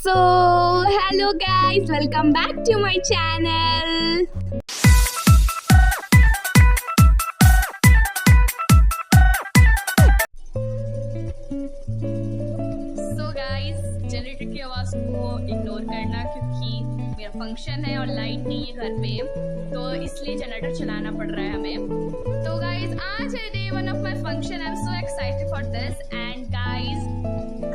So, hello guys, welcome back to my channel. So guys, generator की आवाज़ को ignore करना क्योंकि मेरा फंक्शन है और लाइट नहीं है घर पे, तो इसलिए जनरेटर चलाना पड़ रहा है हमें। तो गाइज आज है day 1 of my function. I am so excited for this. And guys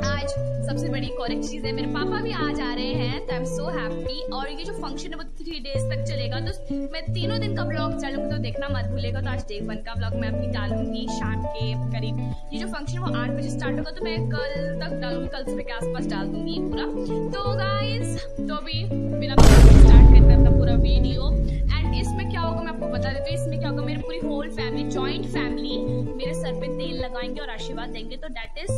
आज सबसे बड़ी करेक्ट चीज़ है, मेरे पापा भी आज आ रहे हैं, तो आई एम सो हैप्पी। और ये जो फंक्शन है वो 3 डेज तक चलेगा, तो मैं तीनों दिन का ब्लॉग डालूंगी, तो देखना मत भूलेगा। तो आज डे 1 का ब्लॉग मैं अपनी डालूंगी शाम के करीब। ये जो फंक्शन वो 8 बजे स्टार्ट होगा, तो मैं कल तक डालूंगी, कल सुबह के आसपास डाल दूंगी पूरा। तो गाइज तो अभी बिना स्टार्ट करते अपना पूरा वीडियो। एंड इसमें क्या होगा मैं आपको बता देती हूँ। इसमें क्या होगा, मेरी पूरी होल फैमिली, जॉइंट फैमिली मेरे सर पे तेल लगाएंगे और आशीर्वाद देंगे। तो दैट इज,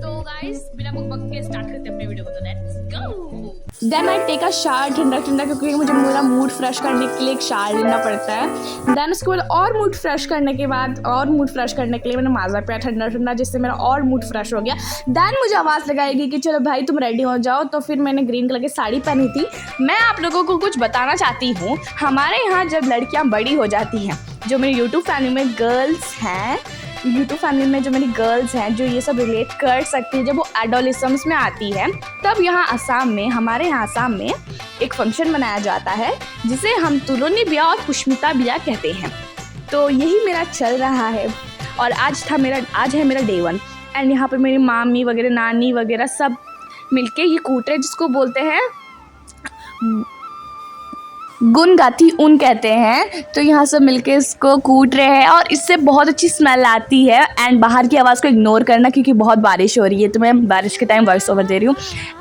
तो गाइस बिना बक के स्टार्ट करते हैं अपने वीडियो को। तो let's go. Then I take a shower ठंडा ठंडा, क्योंकि मुझे मेरा मूड फ्रेश करने के लिए एक शावर लेना पड़ता है। देन उसके बाद और मूड फ्रेश करने के बाद और मूड फ्रेश करने के लिए मैंने माजा पिया ठंडा ठंडा, जिससे मेरा और मूड फ्रेश हो गया। देन मुझे आवाज़ लगाएगी कि चलो भाई तुम रेडी हो जाओ। तो फिर मैंने ग्रीन कलर की साड़ी पहनी थी। मैं आप लोगों को कुछ बताना चाहती हूँ। हमारे यहाँ जब लड़कियाँ बड़ी हो जाती हैं, जो मेरी यूट्यूब फैमिली में गर्ल्स हैं, यूट्यूब फैमिली में जो मेरी गर्ल्स हैं, जो ये सब रिलेट कर सकती है, जब वो एडोलेसेंस में आती है, तब यहाँ असम में, हमारे यहाँ असम में एक फंक्शन मनाया जाता है जिसे हम तुलोनी ब्याह और पुष्मिता ब्याह कहते हैं। तो यही मेरा चल रहा है और आज है मेरा डे 1। एंड यहाँ पर मेरी मामी वगैरह, नानी वगैरह सब मिलके ये कूट रहे, जिसको बोलते हैं गुनगाथी ऊन कहते हैं। तो यहाँ सब मिलके इसको कूट रहे हैं और इससे बहुत अच्छी स्मेल आती है। एंड बाहर की आवाज़ को इग्नोर करना क्योंकि बहुत बारिश हो रही है, तो मैं बारिश के टाइम वॉइस ओवर दे रही हूँ।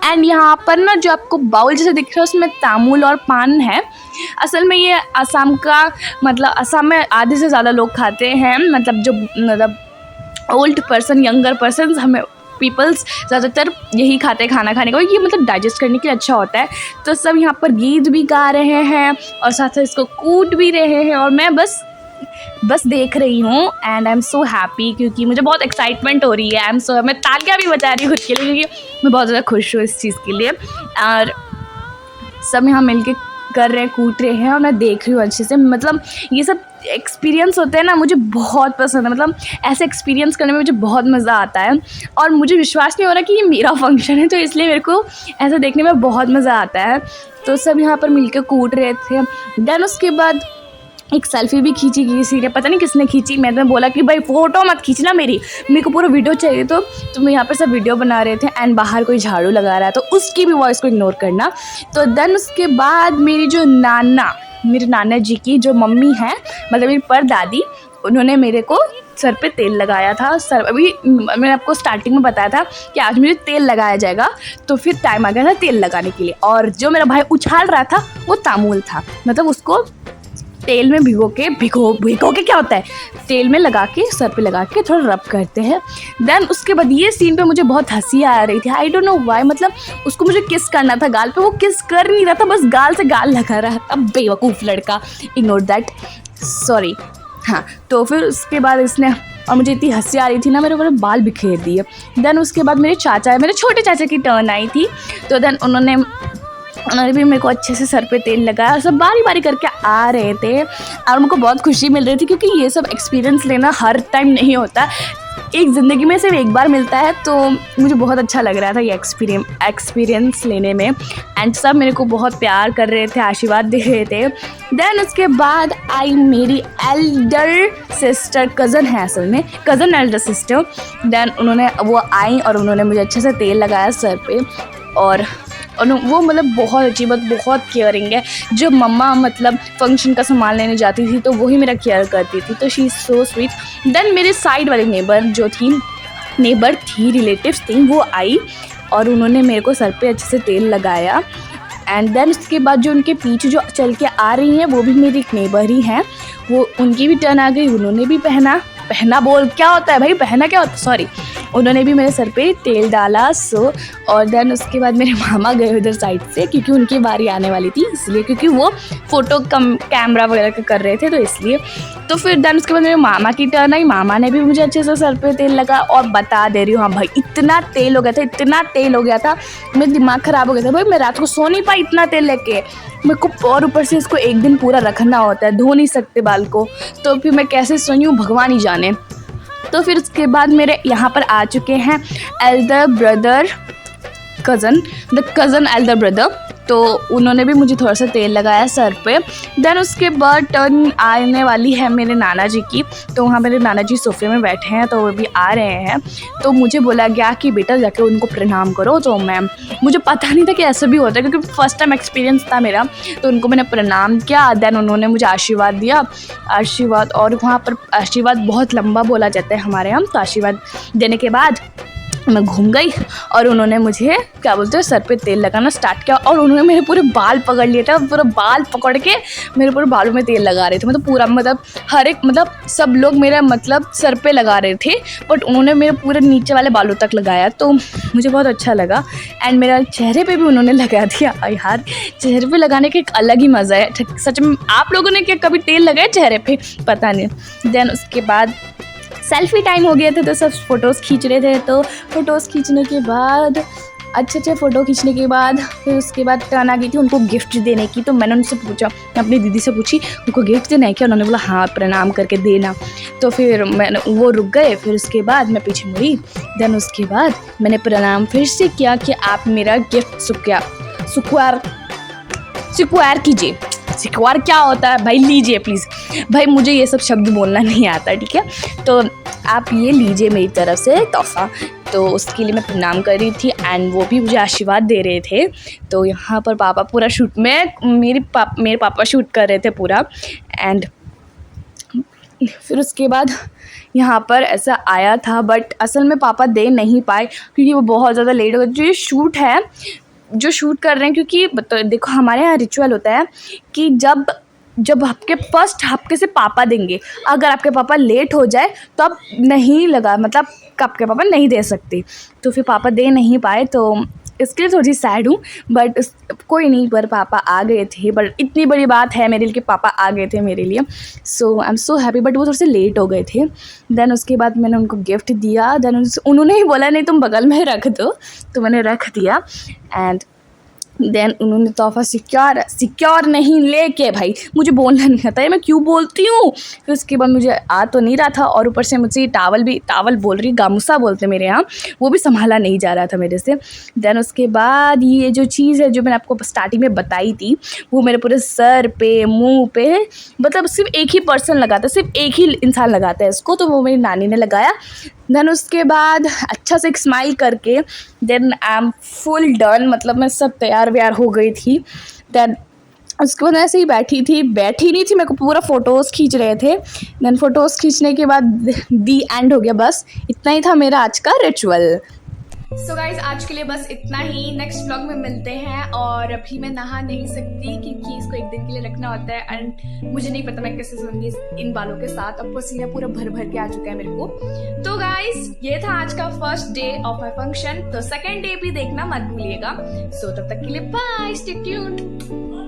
एंड यहाँ पर ना जो आपको बाउल जैसे दिख रहा है, उसमें तामुल और पान है। असल में ये असम का मतलब, असम में आधे से ज़्यादा लोग खाते हैं, मतलब ओल्ड पर्सन, यंगर पर्सन, हमें पीपल्स ज़्यादातर यही खाते हैं खाना खाने को। ये मतलब डाइजेस्ट करने के लिए अच्छा होता है। तो सब यहाँ पर गीत भी गा रहे हैं और साथ साथ इसको कूट भी रहे हैं और मैं बस देख रही हूँ। And I am so happy, क्योंकि मुझे बहुत एक्साइटमेंट हो रही है। मैं तालियां भी बजा रही हूँ खुद के लिए, क्योंकि मैं बहुत ज़्यादा खुश हूँ इस चीज़ के लिए। और सब यहाँ मिल के कर रहे हैं, कूट रहे हैं और मैं देख रही हूँ अच्छे से। मतलब ये सब एक्सपीरियंस होते हैं ना, मुझे बहुत पसंद है। मतलब ऐसे एक्सपीरियंस करने में मुझे बहुत मज़ा आता है और मुझे विश्वास नहीं हो रहा कि ये मेरा फंक्शन है, तो इसलिए मेरे को ऐसा देखने में बहुत मज़ा आता है। तो सब यहाँ पर मिलकर कूट रहे थे। देन उसके बाद एक सेल्फी भी खींची किसी ने, पता नहीं किसने खींची। मैंने बोला कि भाई फ़ोटो मत खींचना, मेरे को पूरा वीडियो चाहिए। तो मैं यहाँ पर सब वीडियो बना रहे थे एंड बाहर कोई झाड़ू लगा रहा है, तो उसकी भी वॉइस को इग्नोर करना। तो देन उसके बाद मेरे नाना जी की जो मम्मी है, मतलब मेरी परदादी, उन्होंने मेरे को सर पे तेल लगाया था। अभी मैंने आपको स्टार्टिंग में बताया था कि आज मुझे तेल लगाया जाएगा, तो फिर टाइम आ गया था तेल लगाने के लिए। और जो मेरा भाई उछाल रहा था वो तामुल था, मतलब उसको तेल में भिगो के क्या होता है, तेल में लगा के, सर पे लगा के थोड़ा रब करते हैं। देन उसके बाद ये सीन पे मुझे बहुत हंसी आ रही थी। I don't know why. मतलब उसको मुझे किस करना था गाल पे, वो किस कर नहीं रहा था, बस गाल से गाल लगा रहा था। बेवकूफ़ लड़का, इग्नोर दैट, सॉरी। हाँ, तो फिर उसके बाद इसने, और मुझे इतनी हंसी आ रही थी ना, मेरे बाल बिखेर दिए। देन उसके बाद मेरे छोटे चाचा की टर्न आई थी। तो देन उन्होंने भी मेरे को अच्छे से सर पे तेल लगाया और सब बारी बारी करके आ रहे थे और उनको बहुत खुशी मिल रही थी, क्योंकि ये सब एक्सपीरियंस लेना हर टाइम नहीं होता, एक ज़िंदगी में सिर्फ एक बार मिलता है। तो मुझे बहुत अच्छा लग रहा था ये एक्सपीरियंस लेने में। एंड सब मेरे को बहुत प्यार कर रहे थे, आशीर्वाद दे रहे थे। देन उसके बाद आई मेरी एल्डर सिस्टर, कज़न है असल में, कज़न एल्डर सिस्टर। देन वो आई और उन्होंने मुझे अच्छे से तेल लगाया सर पे। और वो मतलब बहुत अच्छी बात, बहुत केयरिंग है। जब मम्मा मतलब फंक्शन का सामान लेने जाती थी, तो वही मेरा केयर करती थी, तो she is so sweet. Then मेरे साइड वाली नेबर थी, रिलेटिव्स थी, वो आई और उन्होंने मेरे को सर पे अच्छे से तेल लगाया। एंड देन उसके बाद जो उनके पीछे जो चल के आ रही हैं, वो भी मेरी एक नेबर ही हैं, वो उनकी भी टर्न आ गई, उन्होंने भी पहना बोल क्या होता है भाई, पहना क्या होता है, सॉरी, उन्होंने भी मेरे सर पे तेल डाला। और देन उसके बाद मेरे मामा गए उधर साइड से, क्योंकि उनकी बारी आने वाली थी इसलिए, क्योंकि वो फ़ोटो कैमरा वगैरह कर रहे थे तो इसलिए। तो फिर देन उसके बाद मेरे मामा की टर्न आई। मामा ने भी मुझे अच्छे से सर पे तेल लगा, और बता दे रही हूँ हाँ भाई, इतना तेल हो गया था, इतना तेल हो गया था, मेरा दिमाग ख़राब हो गया था भाई। मैं रात को सो नहीं पाई इतना तेल लेके मेरे को, और ऊपर से इसको एक दिन पूरा रखना होता है, धो नहीं सकते बाल को, तो फिर मैं कैसे सोई हूँ भगवान ही जाने। तो फिर उसके बाद मेरे यहाँ पर आ चुके हैं Elder brother, cousin Elder brother, तो उन्होंने भी मुझे थोड़ा सा तेल लगाया सर पे। देन उसके बाद टर्न आने वाली है मेरे नाना जी की, तो वहाँ मेरे नाना जी सोफे में बैठे हैं, तो वो भी आ रहे हैं। तो मुझे बोला गया कि बेटा जाके उनको प्रणाम करो। तो मुझे पता नहीं था कि ऐसा भी होता है, क्योंकि फर्स्ट टाइम एक्सपीरियंस था मेरा। तो उनको मैंने प्रणाम किया, देन उन्होंने मुझे आशीर्वाद दिया। और वहाँ पर आशीर्वाद बहुत लंबा बोला जाता है हमारे यहाँ। तो आशीर्वाद देने के बाद मैं घूम गई, और उन्होंने मुझे क्या बोलते हैं सर पे तेल लगाना स्टार्ट किया, और उन्होंने मेरे पूरे बाल पकड़ लिए थे, पूरा बाल पकड़ के मेरे पूरे बालों में तेल लगा रहे थे। मतलब पूरा, मतलब हर एक, मतलब सब लोग मेरा मतलब सर पे लगा रहे थे, बट उन्होंने मेरे पूरे नीचे वाले बालों तक लगाया, तो मुझे बहुत अच्छा लगा। एंड मेरा चेहरे पे भी उन्होंने लगा दिया। यार चेहरे पे लगाने का एक अलग ही मज़ा है सच में। आप लोगों ने क्या कभी तेल लगाया चेहरे पे? पता नहीं। देन उसके बाद सेल्फी टाइम हो गया था, तो सब फ़ोटोज़ खींच रहे थे। तो फ़ोटोज़ खींचने के बाद अच्छे फ़ोटो खींचने के बाद फिर उसके बाद टर्न आ गई थी उनको गिफ्ट देने की। तो मैंने उनसे पूछा, मैं अपनी दीदी से पूछी उनको गिफ्ट देना है क्या? उन्होंने बोला हाँ, प्रणाम करके देना। तो फिर वो रुक गए। फिर उसके बाद मैं पीछे मुड़ी। देन उसके बाद मैंने प्रणाम फिर से किया कि आप मेरा गिफ्ट स्क्वायर कीजिए। स्क्वायर क्या होता है भाई? लीजिए प्लीज़ भाई, मुझे ये सब शब्द बोलना नहीं आता, ठीक है? तो आप ये लीजिए मेरी तरफ से तोहफ़ा। तो उसके लिए मैं प्रणाम कर रही थी, एंड वो भी मुझे आशीर्वाद दे रहे थे। तो यहाँ पर पापा पूरा शूट में मेरे पापा शूट कर रहे थे पूरा। एंड फिर उसके बाद यहाँ पर ऐसा आया था, बट असल में पापा दे नहीं पाए, क्योंकि वो बहुत ज़्यादा लेट हो गए। जो शूट कर रहे हैं, क्योंकि देखो हमारे यहाँ रिचुअल होता है कि जब आपके फर्स्ट हफ्ते से पापा देंगे, अगर आपके पापा लेट हो जाए तो आप नहीं लगा, मतलब आपके पापा नहीं दे सकते। तो फिर पापा दे नहीं पाए, तो इसके लिए थोड़ी सैड हूँ, बट कोई नहीं, पर पापा आ गए थे। बट इतनी बड़ी बात है मेरे लिए कि पापा आ गए थे मेरे लिए, so I am so happy. But वो थोड़े से लेट हो गए थे। देन उसके बाद मैंने उनको गिफ्ट दिया। देन उन्होंने ही बोला नहीं तुम बगल में रख दो, तो मैंने रख दिया। एंड देन उन्होंने तोहफ़ा सिक्योर नहीं लेके, भाई मुझे बोलना नहीं आता है, मैं क्यों बोलती हूँ। फिर उसके बाद मुझे आ तो नहीं रहा था, और ऊपर से मुझसे ये टावल बोल रही, गामूसा बोलते मेरे यहाँ, वो भी संभाला नहीं जा रहा था मेरे से। देन उसके बाद ये जो चीज़ है जो मैंने आपको स्टार्टिंग में बताई थी, वो मेरे पूरे सर पे, मुँह पे, मतलब सिर्फ एक ही पर्सन लगाता है, सिर्फ एक ही इंसान लगाता है इसको, तो वो मेरी नानी ने लगाया। देन उसके बाद अच्छा से एक स्माइल करके then I am full done, मतलब मैं सब तैयार व्यार हो गई थी। देन उसके बाद ऐसे ही बैठी नहीं थी, मेरे को पूरा फ़ोटोज़ खींच रहे थे। देन फ़ोटोज़ खींचने के बाद दी एंड हो गया, बस इतना ही था मेरा आज का रिचुअल। सो गाइज आज के लिए बस इतना ही, नेक्स्ट व्लॉग में मिलते हैं। और अभी मैं नहा नहीं सकती क्योंकि इसको एक दिन के लिए रखना होता है, एंड मुझे नहीं पता मैं कैसे सोऊंगी इन बालों के साथ। अब पसीना पूरा भर के आ चुका है मेरे को। तो गाइज ये था आज का first day of my function, तो सेकेंड डे भी देखना मत भूलिएगा। सो तब तक के लिए बाय, स्टे ट्यून्ड।